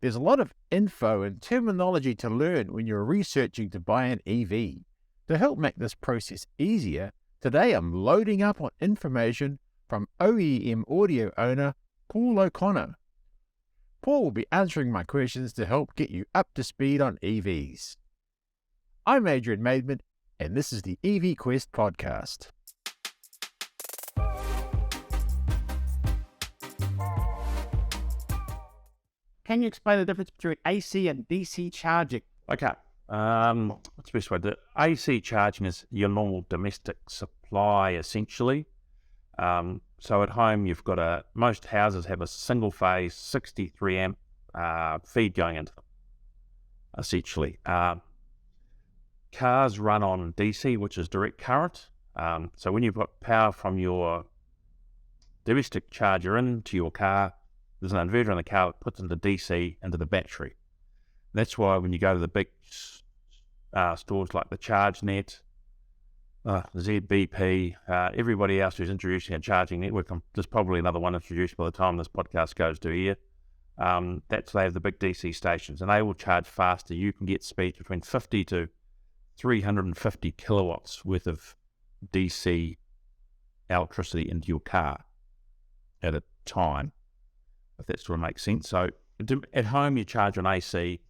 There's a lot of info and terminology to learn when you're researching to buy an EV. To help make this process easier, today I'm loading up on information from OEM audio owner Paul O'Connor. Paul will be answering my questions to help get you up to speed on EVs. I'm Adrian Maidman, and this is the EV Quest podcast. Can you explain the difference between AC and DC charging? Okay. What's the best way to do it? AC charging is your normal domestic supply, essentially. So at home, you've got most houses have a single phase 63 amp feed going into them, essentially. Cars run on DC, which is direct current. So when you've got power from your domestic charger into your car, there's an inverter in the car that puts into DC into the battery. That's why when you go to the big stores like the ChargeNet, ZBP, everybody else who's introducing a charging network, there's probably another one introduced by the time this podcast goes to air. They have the big DC stations, and they will charge faster. You can get speeds between 50 to 350 kilowatts worth of DC electricity into your car at a time, if that sort of makes sense. So at home, you charge on AC,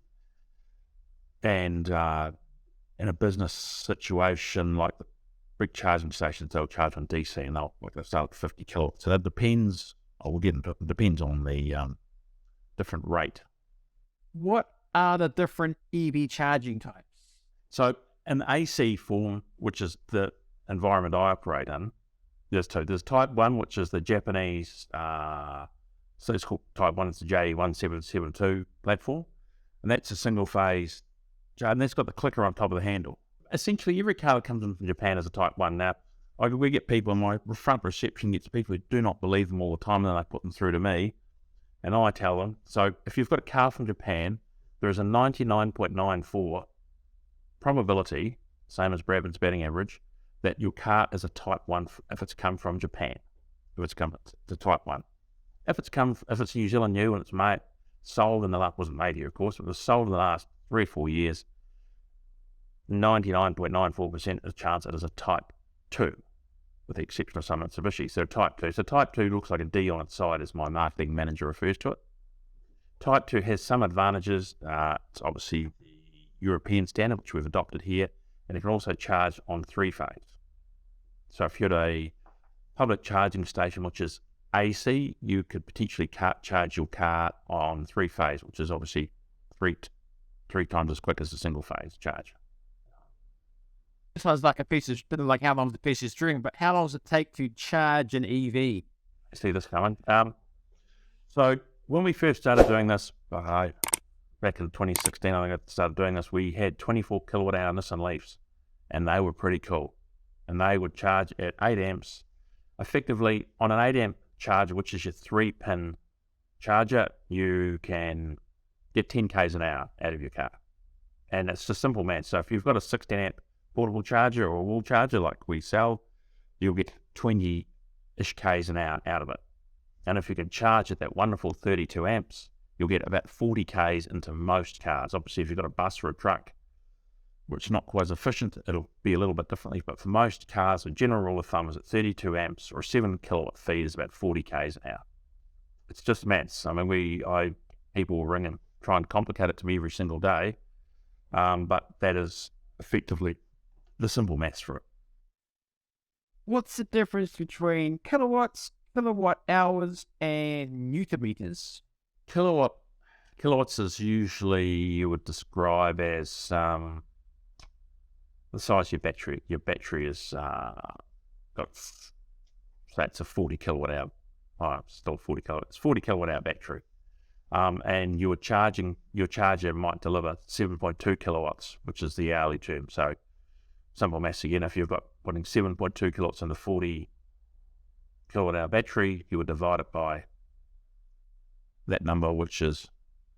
and in a business situation like the big charging stations, they'll charge on DC, and they'll start at 50 kilowatts. So that depends. We'll get into it. It depends on the different rate. What are the different EV charging types? So in the AC form, which is the environment I operate in, there's two. There's type 1, which is the Japanese, so it's called type 1, it's the J1772 platform, and that's a single phase, and that's got the clicker on top of the handle. Essentially, every car that comes in from Japan is a type 1. Now, we get people in my front reception, gets people who do not believe them all the time, and then they put them through to me, and I tell them, so if you've got a car from Japan, there is a 99.94 probability, same as Bradman's batting average, that your car is a type 1 if it's come from Japan. If it's come to type 1. If it's New Zealand new and it's sold in the last, wasn't made here of course, but it was sold in the last 3 or 4 years, 99.94% of chance it is a type 2, with the exception of some Mitsubishi. So type 2. So type 2 looks like a D on its side, as my marketing manager refers to it. Type 2 has some advantages. It's obviously the European standard, which we've adopted here, and it can also charge on 3-phase. So if you're at a public charging station, which is AC, you could potentially charge your car on 3-phase, which is obviously three times as quick as a single-phase charge. This one's like like how long's a piece of string, but how long does it take to charge an EV? I see this coming. So when we first started doing this, back in 2016, I think I started doing this, we had 24 kilowatt hour Nissan Leafs, and they were pretty cool. And they would charge at 8 amps. Effectively, on an 8 amp charger, which is your 3-pin charger, you can get 10 k's an hour out of your car. And it's just simple math. So if you've got a 16 amp portable charger or a wall charger like we sell, you'll get 20-ish k's an hour out of it. And if you can charge at that wonderful 32 amps, you'll get about 40 k's into most cars. Obviously, if you've got a bus or a truck, which is not quite as efficient, it'll be a little bit differently. But for most cars, a general rule of thumb is at 32 amps or a 7 kilowatt feed is about 40 k's an hour. It's just maths. I mean, people will ring and try and complicate it to me every single day, but that is effectively the simple maths for it. What's the difference between kilowatts, kilowatt hours, and newton meters? Kilowatts is usually, you would describe as the size of your battery. Your battery is it's a 40 kilowatt hour. Still 40 kilowatt. It's 40 kilowatt hour battery, and your charger might deliver 7.2 kilowatts, which is the hourly term. So simple maths again. If you've got putting 7.2 kilowatts in the 40 kilowatt hour battery, you would divide it by that number, which is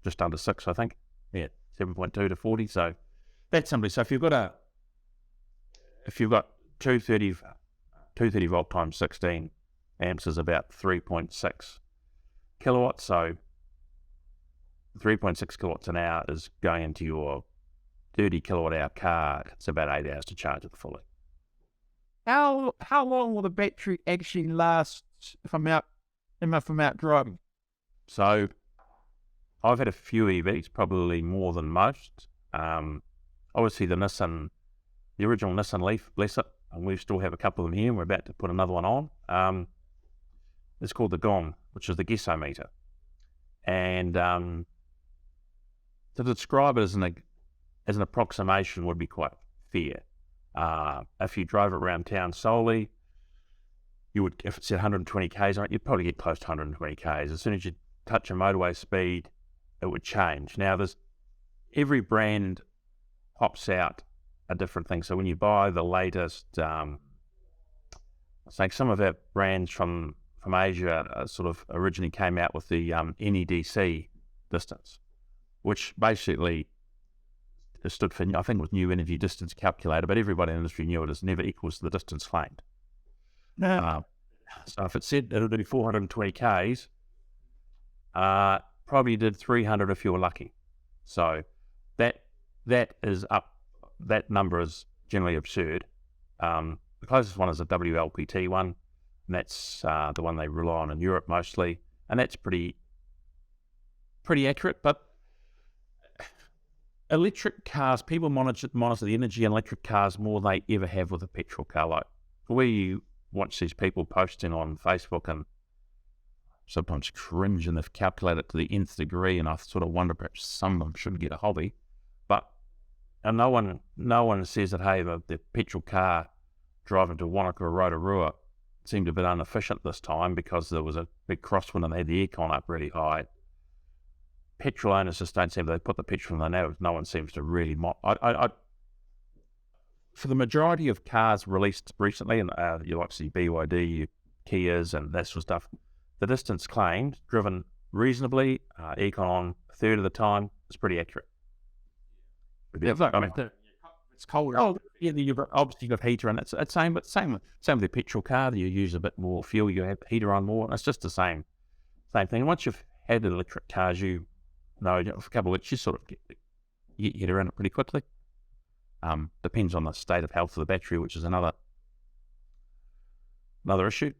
just under 6, I think. Yeah, 7.2 to 40. So that's simply, so if you've got 230 volt times 16 amps is about 3.6 kilowatts. So 3.6 kilowatts an hour is going into your 30 kilowatt hour car. It's about 8 hours to charge it fully. How long will the battery actually last if I'm out driving? So I've had a few EVs, probably more than most. Obviously the original Nissan Leaf, bless it, and we still have a couple of them here, and we're about to put another one on. It's called the Gong, which is the Gessometer. And to describe it as an approximation would be quite fair. If you drove it around town solely, you would, if it's at 120 k's on it, you'd probably get close to 120 k's. As soon as you touch a motorway speed, it would change. Now, every brand pops out a different thing. So when you buy the latest, I think some of our brands from Asia sort of originally came out with the NEDC distance, which basically stood for, I think it was New Energy Distance Calculator, but everybody in the industry knew it as never equals the distance claimed. No. So if it said it'll do 420 k's, probably did 300 if you were lucky. So that is up. That number is generally absurd. The closest one is a WLPT one, and that's the one they rely on in Europe mostly, and that's pretty accurate. But electric cars, people monitor the energy in electric cars more than they ever have with a petrol car. Like where you watch these people posting on Facebook and sometimes cringe, and they've calculated it to the nth degree, and I sort of wonder perhaps some of them shouldn't get a hobby. But and no one says that, hey, the petrol car driving to Wanaka or Rotorua seemed a bit inefficient this time because there was a big crosswind and they had the aircon up really high. Petrol owners just don't seem to, they put the petrol in there. No one seems to really. For the majority of cars released recently, and you like to see BYD, your Kias, and that sort of stuff, the distance claimed, driven reasonably, aircon on a third of the time, is pretty accurate. Yeah, it's cold. Oh, yeah, you've obviously got heater, and it's same with the petrol car. You use a bit more fuel, you have heater on more, and it's just the same thing. Once you've had electric cars, you know, for a couple of weeks, you sort of get your head around it pretty quickly. Depends on the state of health of the battery, which is another issue.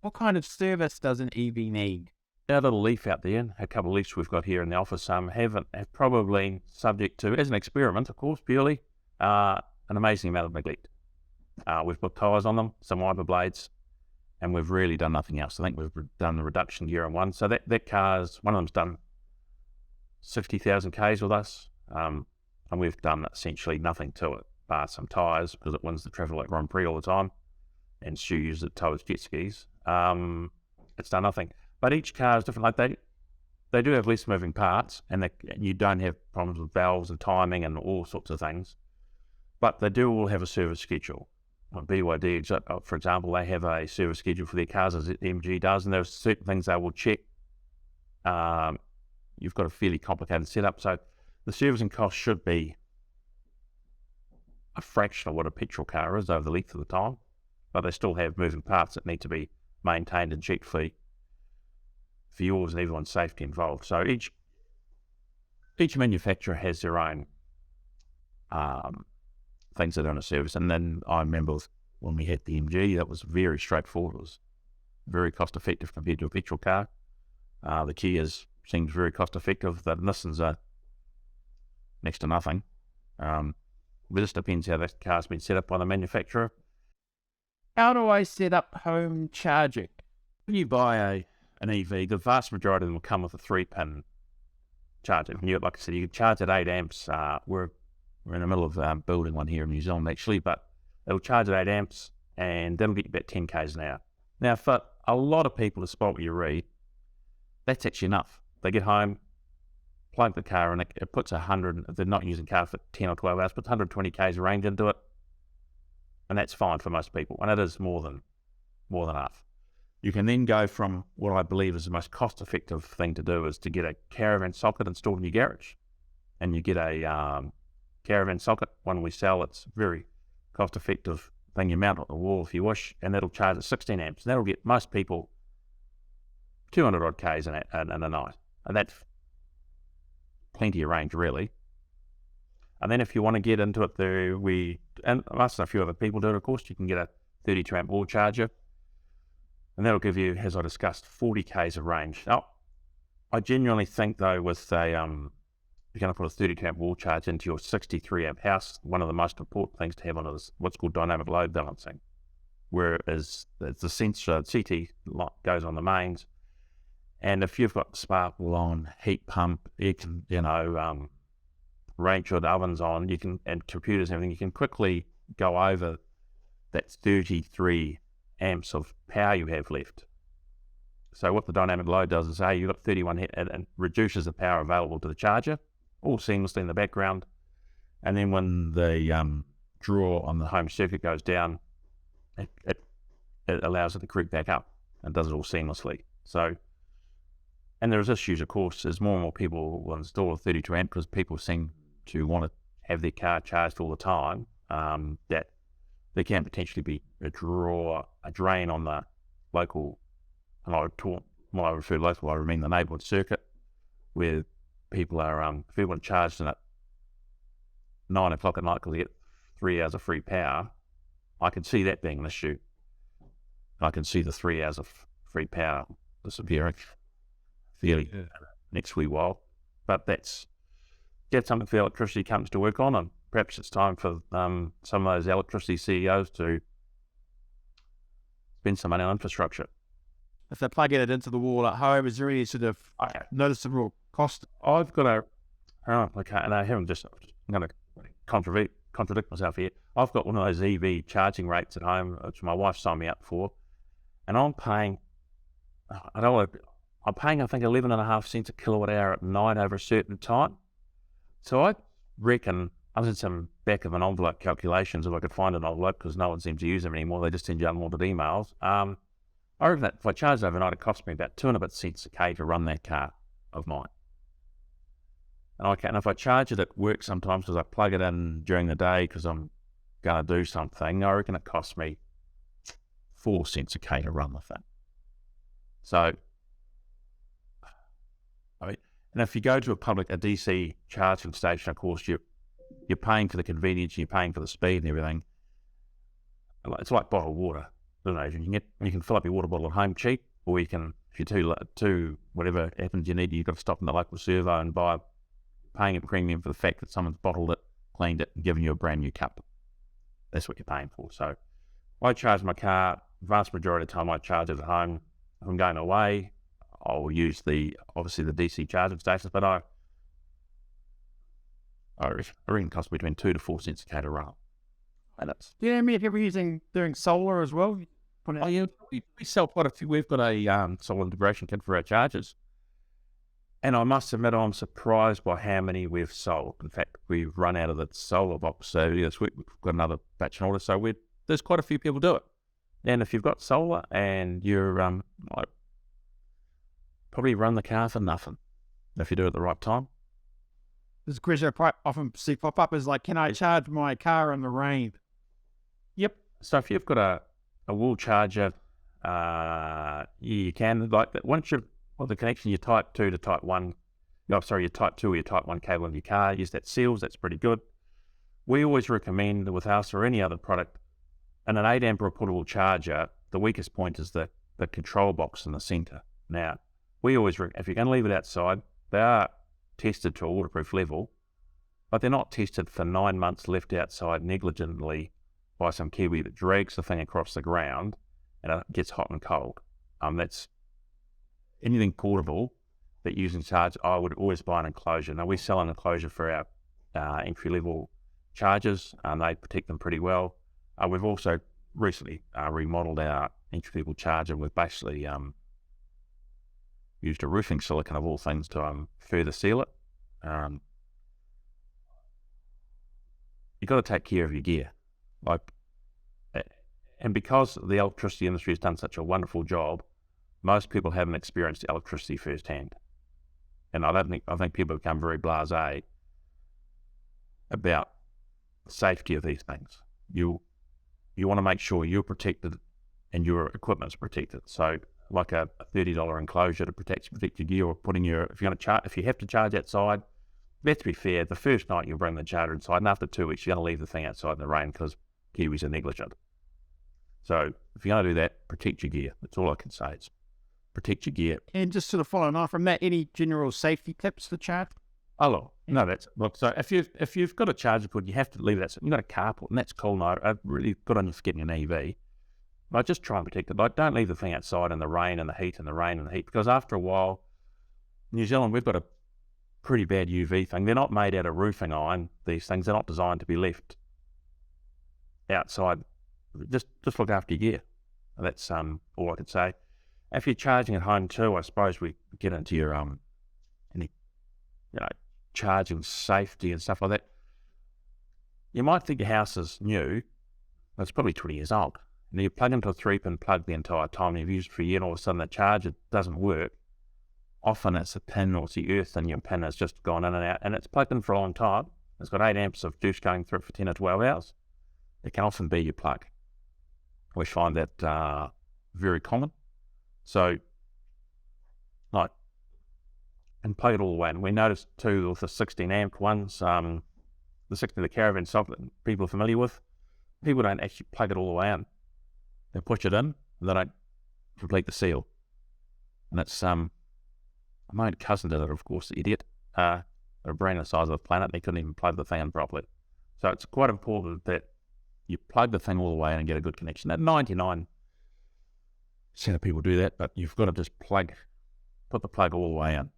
What kind of service does an EV need? Our little Leaf out there, a couple of Leafs we've got here in the office, have probably subject to, as an experiment, of course, purely, an amazing amount of neglect. We've put tyres on them, some wiper blades, and we've really done nothing else. I think we've done the reduction gear on one. So that car's, one of them's done 60,000 k's with us, and we've done essentially nothing to it, bar some tyres, because it wins the Travel Grand Prix all the time, and Stu uses it to tow its jet skis. It's done nothing. But each car is different. Like they do have less moving parts, and you don't have problems with valves and timing and all sorts of things. But they do all have a service schedule. BYD, for example, they have a service schedule for their cars, as MG does, and there are certain things they will check. You've got a fairly complicated setup, so the servicing cost should be a fraction of what a petrol car is over the length of the time, but they still have moving parts that need to be maintained and checked for yours and everyone's safety involved. So each manufacturer has their own things that are on a service. And then I remember when we had the MG, that was very straightforward. It was very cost effective compared to a petrol car. The Kias seems very cost effective. The Nissans are next to nothing. It just depends how that car's been set up by the manufacturer. How do I set up home charging? When you buy an EV, the vast majority of them will come with a 3-pin charger. Like I said, you can charge at 8 amps. We're in the middle of building one here in New Zealand, actually, but it'll charge at 8 amps, and that'll get you about 10 k's an hour. Now, for a lot of people, despite what you read, that's actually enough. They get home, plug the car in, it puts 100, if they're not using car for 10 or 12 hours, puts 120 k's of range into it, and that's fine for most people, and it is more than enough. You can then go from what I believe is the most cost-effective thing to do is to get a caravan socket installed in your garage, and you get a caravan socket, one we sell. It's a very cost-effective thing. You mount it on the wall if you wish, and that'll charge at 16 amps. And that'll get most people 200 odd k's in a night, and that's plenty of range really. And then if you want to get into it, and us and a few other people do it, of course, you can get a 32 amp wall charger, and that'll give you, as I discussed, 40 k's of range. Now, I genuinely think though, with you're going to put a 32 amp wall charge into your 63 amp house, one of the most important things to have on it is what's called dynamic load balancing, whereas the sensor, CT goes on the mains, and if you've got sparkle on, heat pump, range hood ovens on, and computers and everything, you can quickly go over that 33 amps of power you have left. So what the dynamic load does is, you've got 31 and reduces the power available to the charger, all seamlessly in the background. And then when the draw on the home circuit goes down, it allows it to creep back up and does it all seamlessly. So, and there's issues, of course, as more and more people will install a 32 amp because people seem to want to have their car charged all the time, that there can potentially be a drain on the local, and when I refer to local, I mean the neighbourhood circuit, where people are, if people are charged at 9 o'clock at night because they get 3 hours of free power, I can see that being an issue. I can see the 3 hours of free power disappearing fairly next wee while. But that's something for electricity companies to work on, and perhaps it's time for some of those electricity CEOs to spend some money on infrastructure. If they're plugging it into the wall at home, is there any sort of noticeable cost? I've got I'm going to contradict myself here. I've got one of those EV charging rates at home, which my wife signed me up for, and I'm paying, I think 11.5 cents a kilowatt hour at night over a certain time. So I reckon, I did some back of an envelope calculations, if I could find an envelope, because no one seems to use them anymore. They just send you unwanted emails. I reckon that if I charged overnight, it cost me about 2 and a bit cents a k to run that car of mine. And if I charge it at work sometimes, because I plug it in during the day because I'm going to do something, I reckon it costs me 4 cents a k to run the thing. So, and if you go to a DC charging station, of course, you're paying for the convenience, you're paying for the speed and everything. It's like bottled water. You can fill up your water bottle at home cheap, or you can, if you're too whatever happens you need, you've got to stop in the local servo and paying a premium for the fact that someone's bottled it, cleaned it, and given you a brand new cup. That's what you're paying for. So I charge my car, vast majority of the time I charge it at home. If I'm going away, I'll use obviously the DC charging stations, but I reckon it costs between 2 to 4 cents a k to run. And it's, Do you know me if you're doing solar as well? we sell quite a few. We've got a solar integration kit for our chargers, and I must admit I'm surprised by how many we've sold. In fact, we've run out of the solar box, so this week we've got another batch in order. So there's quite a few people do it. And if you've got solar and you're probably run the car for nothing if you do it at the right time. There's a question I often see pop up is like, can I charge my car in the rain? Yep. So if you've got a wall charger, you can, like that. Once you've got the connection, your type 2 to type 1, your type 2 or your type 1 cable in your car, use that seals, that's pretty good. We always recommend with us or any other product, in an 8 amp portable charger, the weakest point is the control box in the center. Now, we always, if you're going to leave it outside, they are tested to a waterproof level, but they're not tested for 9 months left outside negligently by some Kiwi that drags the thing across the ground and it gets hot and cold. That's anything portable that using charge, I would always buy an enclosure. Now we sell an enclosure for our entry-level chargers, and they protect them pretty well. We've also recently remodeled our entry-level charger. We've basically used a roofing silicone of all things to further seal it. You've got to take care of your gear. And because the electricity industry has done such a wonderful job, most people haven't experienced electricity firsthand. And I think people become very blasé about the safety of these things. You want to make sure you're protected and your equipment's protected. So like a $30 enclosure to protect your gear, or if you have to charge outside, let's be fair, the first night you'll bring the charger inside, and after 2 weeks, you're going to leave the thing outside in the rain because Kiwis are negligent. So if you're going to do that, protect your gear. That's all I can say. Is protect your gear. And just sort of following on from that, any general safety tips for charge? Oh, look, so if you've got a charger port, you have to leave that. You've got a carport, and that's cool. No, I've really good on you for getting an EV. But just try and protect it. Like, don't leave the thing outside in the rain and the heat and the rain and the heat, because after a while, New Zealand, we've got a pretty bad UV thing. They're not made out of roofing iron. These things are not designed to be left outside. Just look after your gear. That's all I could say. If you're charging at home too, I suppose we get into your any charging safety and stuff like that. You might think your house is new, but it's probably 20 years old. And you plug into a 3-pin plug the entire time, and you've used it for a year, and all of a sudden the charger doesn't work. Often it's a pin or it's the earth in your pin has just gone in and out, and it's plugged in for a long time. It's got 8 amps of juice going through it for 10 or 12 hours. It can often be your plug. We find that very common. So, and plug it all the way. And we noticed too with the 16 amp ones, the 16 the caravan stuff that people are familiar with, people don't actually plug it all the way in. They push it in and they don't complete the seal. And it's my own cousin did it, of course, the idiot. A brain the size of the planet, they couldn't even plug the thing in properly. So it's quite important that you plug the thing all the way in and get a good connection. At 99% of people do that, but you've got to just put the plug all the way in.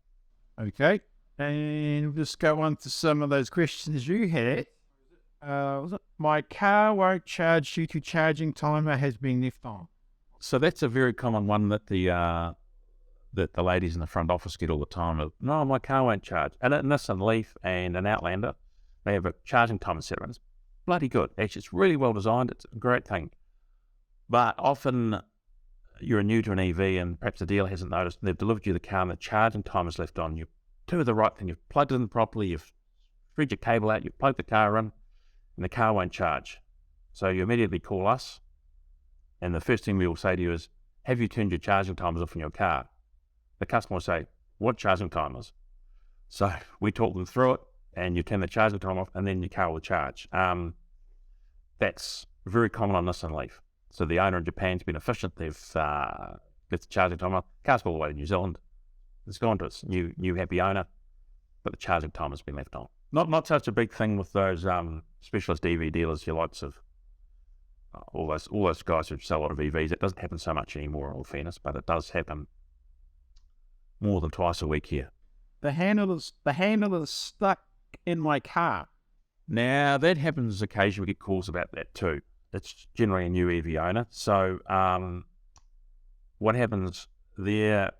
Okay. And we'll just go on to some of those questions you had. Was it, my car won't charge due to charging timer has been left on. So that's a very common one that the ladies in the front office get all the time. No, my car won't charge. And a Nissan Leaf and an Outlander, they have a charging timer set around. It's bloody good. Actually, it's really well designed. It's a great thing. But often you're new to an EV and perhaps the dealer hasn't noticed, and they've delivered you the car and the charging timer's left on. You do the right thing. You've plugged it in properly. You've thread your cable out. You've plugged the car in, and the car won't charge. So you immediately call us, and the first thing we will say to you is, have you turned your charging timers off in your car? The customer will say, what charging timers? So we talk them through it, and you turn the charging timer off, and then your car will charge. That's very common on Nissan Leaf. So the owner in Japan's been efficient. They've left the charging timer off. Car's all the way to New Zealand. It's gone to its new happy owner, but the charging timer's been left on. Not such a big thing with those specialist EV dealers, your likes of all those guys who sell a lot of EVs. It doesn't happen so much anymore, in all fairness, but it does happen more than twice a week here. The handle is stuck in my car. Now, that happens occasionally. We get calls about that too. It's generally a new EV owner. So what happens there,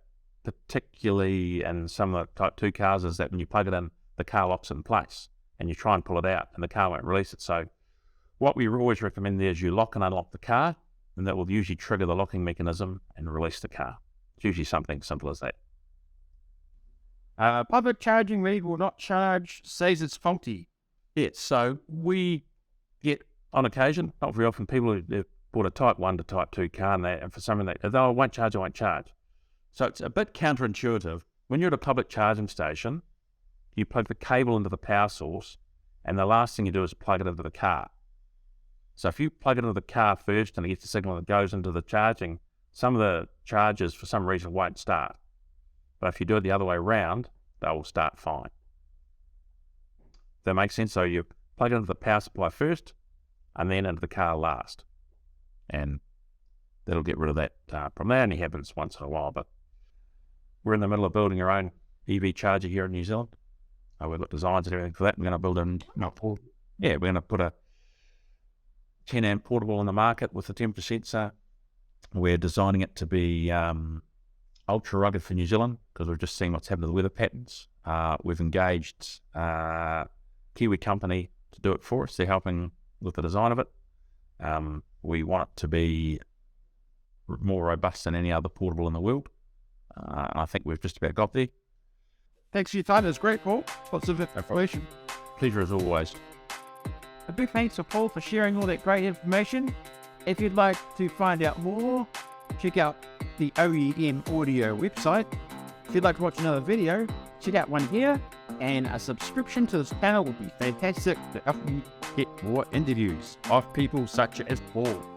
particularly in some of the Type 2 cars, is that when you plug it in, the car locks in place and you try and pull it out and the car won't release it. So what we always recommend there is you lock and unlock the car, and that will usually trigger the locking mechanism and release the car. It's usually something simple as that. Public charging lead will not charge, says it's faulty. Yeah, so we get, on occasion, not very often, people who've bought a Type 1 to Type 2 car and for some reason they, I won't charge. So it's a bit counterintuitive. When you're at a public charging station, you plug the cable into the power source, and the last thing you do is plug it into the car. So if you plug it into the car first and it gets the signal that goes into the charging, some of the chargers for some reason won't start. But if you do it the other way around, they will start fine. That makes sense? So you plug it into the power supply first and then into the car last. And that'll get rid of that problem. That only happens once in a while, but we're in the middle of building our own EV charger here in New Zealand. We've got designs and everything for that. We're going to build we're going to put a 10 amp portable on the market with a temperature sensor. We're designing it to be ultra rugged for New Zealand because we've just seen what's happened to the weather patterns. We've engaged a Kiwi company to do it for us. They're helping with the design of it. We want it to be more robust than any other portable in the world. And I think we've just about got there. Thanks for your time. It was great, Paul. Lots of information. Pleasure as always. A big thanks to Paul for sharing all that great information. If you'd like to find out more, check out the OEM Audio website. If you'd like to watch another video, check out one here. and a subscription to this channel would be fantastic to help you get more interviews of people such as Paul.